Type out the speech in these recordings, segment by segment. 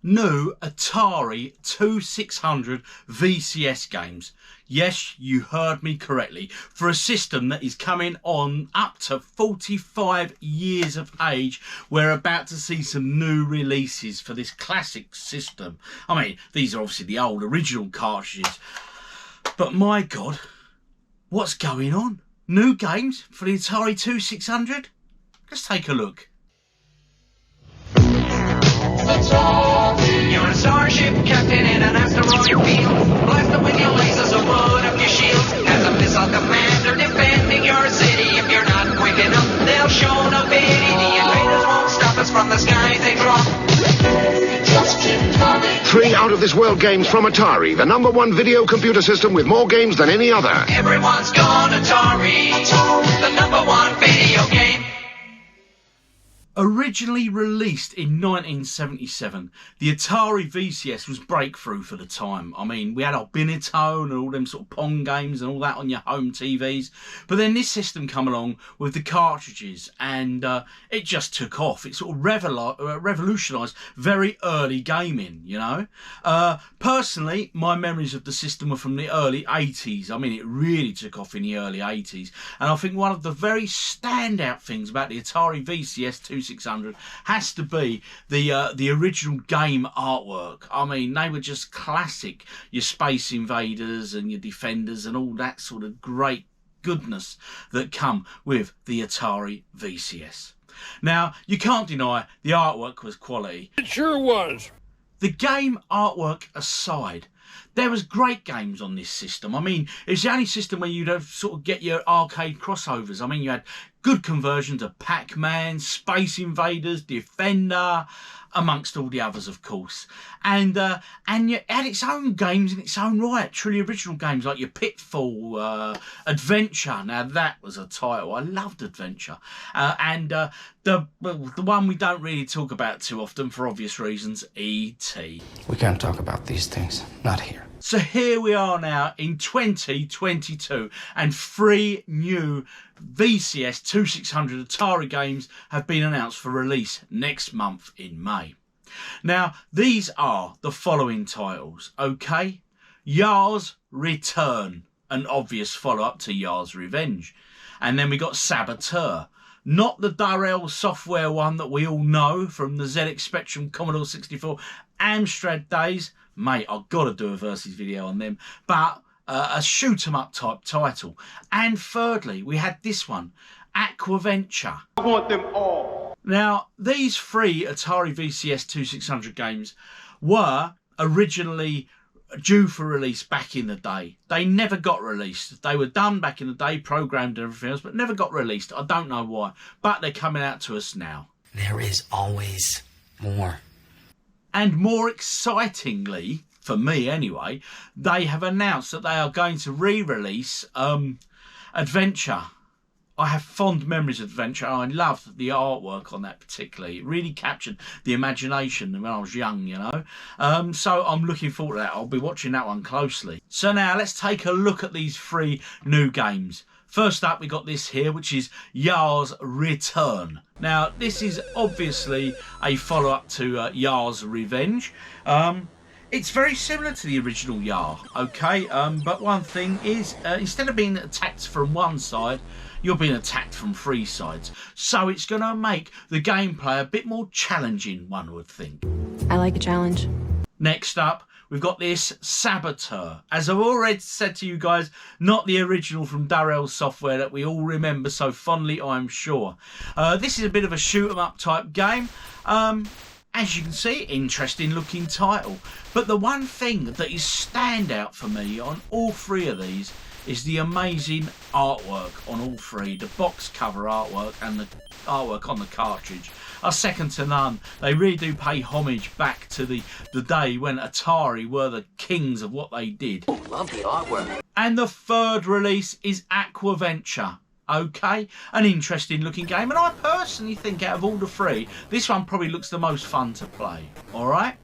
new Atari 2600 VCS games. Yes, you heard me correctly. For a system that is coming on up to 45 years of age, we're about to see some new releases for this classic system. I mean, these are obviously the old original cartridges, but my God, what's going on? New games for the Atari 2600? Let's take a look. You're a starship captain in an asteroid field. Blasted with your lasers or wood up your shields. As a missile commander defending your city. If you're not quick enough, they'll show no pity. The invaders won't stop us from the skies they drop. Just keep coming. 3 out-of-this-world games from Atari, the #1 video computer system with more games than any other. Everyone's gone Atari, the #1 video game. Originally released in 1977, the Atari VCS was breakthrough for the time. I mean, we had our Binatone and all them sort of Pong games and all that on your home TVs. But then this system come along with the cartridges and it just took off. It sort of revolutionised very early gaming, you know. Personally, my memories of the system were from the early 80s. I mean, it really took off in the early 80s. And I think one of the very standout things about the Atari VCS 2600 has to be the original game artwork. I mean, they were just classic. Your Space Invaders and your Defenders and all that sort of great goodness that come with the Atari VCS. Now, you can't deny the artwork was quality. It sure was. The game artwork aside, there was great games on this system. I mean, it's the only system where you'd sort of get your arcade crossovers. I mean, you had good conversions of Pac-Man, Space Invaders, Defender, amongst all the others, of course. And it had its own games in its own right, truly original games like your Pitfall, Adventure. Now that was a title. I loved Adventure. The one we don't really talk about too often for obvious reasons, E.T. We can't talk about these things, not here. So here we are now in 2022 and 3 new VCS 2600 Atari games have been announced for release next month in May. Now, these are the following titles, okay? Yars Return, an obvious follow-up to Yars Revenge. And then we got Saboteur. Not the Darrell software one that we all know from the ZX Spectrum, Commodore 64, Amstrad days. Mate, I've got to do a versus video on them. But a shoot-em-up type title. And thirdly, we had this one, Aquaventure. I want them all. Now, these 3 Atari VCS 2600 games were originally due for release back in the day. They never got released. They were done back in the day, programmed and everything else, but never got released. I don't know why, but they're coming out to us now. There is always more. And more excitingly, for me anyway, they have announced that they are going to re-release Adventure. I have fond memories of Adventure. I loved the artwork on that particularly. It really captured the imagination when I was young, you know. So I'm looking forward to that. I'll be watching that one closely. So now let's take a look at these 3 new games. First up, we got this here, which is Yars Return. Now, this is obviously a follow-up to Yars Revenge. It's very similar to the original Yar, okay? But one thing is, instead of being attacked from one side, you're being attacked from 3 sides. So it's going to make the gameplay a bit more challenging, one would think. I like a challenge. Next up, we've got this Saboteur. As I've already said to you guys, not the original from Darrell software that we all remember so fondly, I'm sure. This is a bit of a shoot-em-up type game. As you can see, interesting looking title. But the one thing that is standout for me on all 3 of these is the amazing artwork on all 3. The box cover artwork and the artwork on the cartridge are second to none. They really do pay homage back to the day when Atari were the kings of what they did. Oh, love the artwork. And the 3rd release is Aquaventure. Okay, an interesting looking game, and I personally think out of all the 3, this one probably looks the most fun to play. Alright,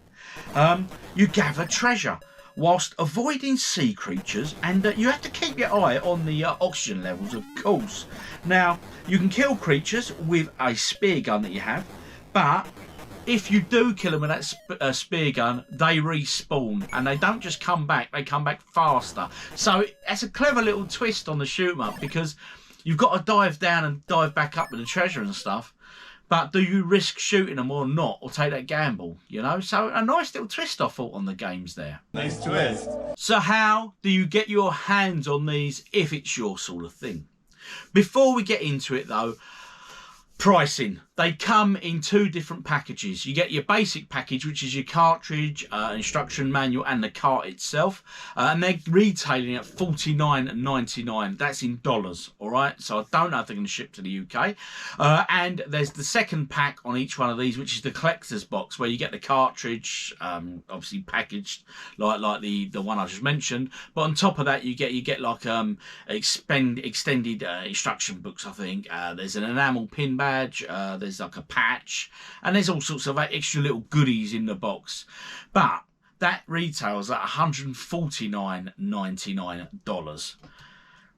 you gather treasure whilst avoiding sea creatures, and you have to keep your eye on the oxygen levels, of course. Now, you can kill creatures with a spear gun that you have, but if you do kill them with that spear gun, they respawn, and they don't just come back, they come back faster. So that's a clever little twist on the shoot 'em up, because you've got to dive down and dive back up with the treasure and stuff. But do you risk shooting them or not, or take that gamble, you know? So a nice little twist, I thought, on the games there. Nice twist. So how do you get your hands on these if it's your sort of thing? Before we get into it though, pricing. They come in 2 different packages. You get your basic package, which is your cartridge, instruction manual, and the cart itself. And they're retailing at $49.99. That's in dollars, all right? So I don't know if they're going to ship to the UK. And there's the second pack on each one of these, which is the collector's box, where you get the cartridge, obviously packaged like the one I just mentioned. But on top of that, you get like extended instruction books, I think. There's an enamel pin badge. There's like a patch, and there's all sorts of extra little goodies in the box. But that retails at $149.99.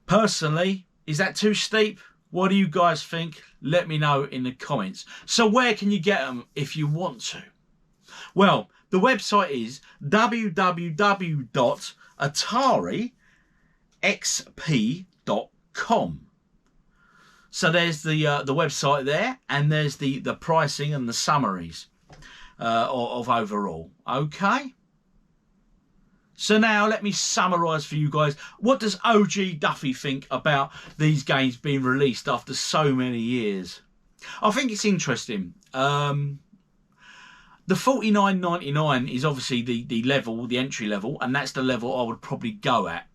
Personally, is that too steep? What do you guys think? Let me know in the comments. So where can you get them if you want to? Well, the website is www.AtariXP.com. So there's the website there, and there's the pricing and the summaries of overall. Okay. So now let me summarise for you guys. What does OGDuffy think about these games being released after so many years? I think it's interesting. The $49.99 is obviously the level, the entry level, and that's the level I would probably go at.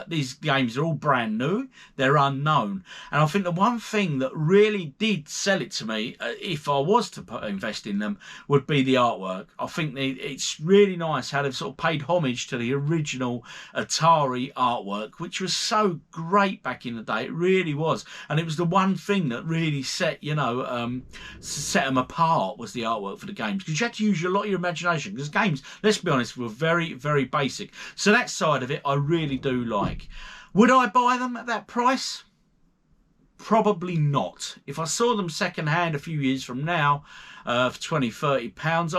These games are all brand new, they're unknown, and I think the one thing that really did sell it to me, if I was to invest in them, would be the artwork. I think it's really nice how they've sort of paid homage to the original Atari artwork, which was so great back in the day. It really was, and it was the one thing that really set them apart, was the artwork for the games, because you had to use a lot of your imagination, because games, let's be honest, were very, very basic. So that side of it I really do like. Would I buy them at that price? Probably not. If I saw them second hand a few years from now for £20-30,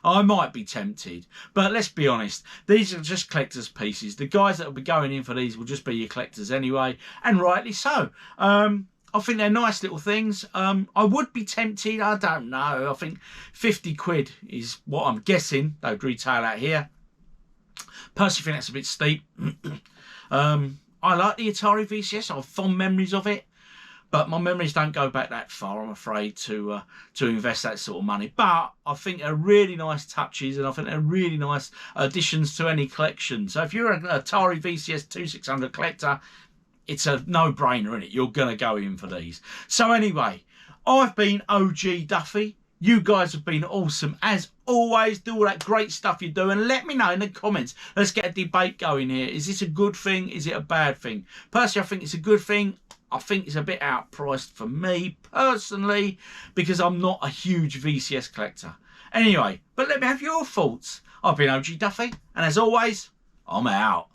I might be tempted. But let's be honest, these are just collector's pieces. The guys that will be going in for these will just be your collectors anyway, and rightly so. I think they're nice little things. I would be tempted, I don't know. I think 50 quid is what I'm guessing they'd retail out here. Personally, think that's a bit steep. I like the Atari VCS. I have fond memories of it, but my memories don't go back that far, I'm afraid, to invest that sort of money. But I think they're really nice touches, and I think they're really nice additions to any collection. So if you're an Atari VCS 2600 collector, it's a no-brainer, isn't it? You're going to go in for these. So anyway, I've been OGDuffy. You guys have been awesome as always. Do all that great stuff you do, and let me know in the comments. Let's get a debate going here. Is this a good thing? Is it a bad thing? Personally, I think it's a good thing. I think it's a bit outpriced for me personally, because I'm not a huge VCS collector. Anyway, but let me have your thoughts. I've been OGDuffy, and as always, I'm out.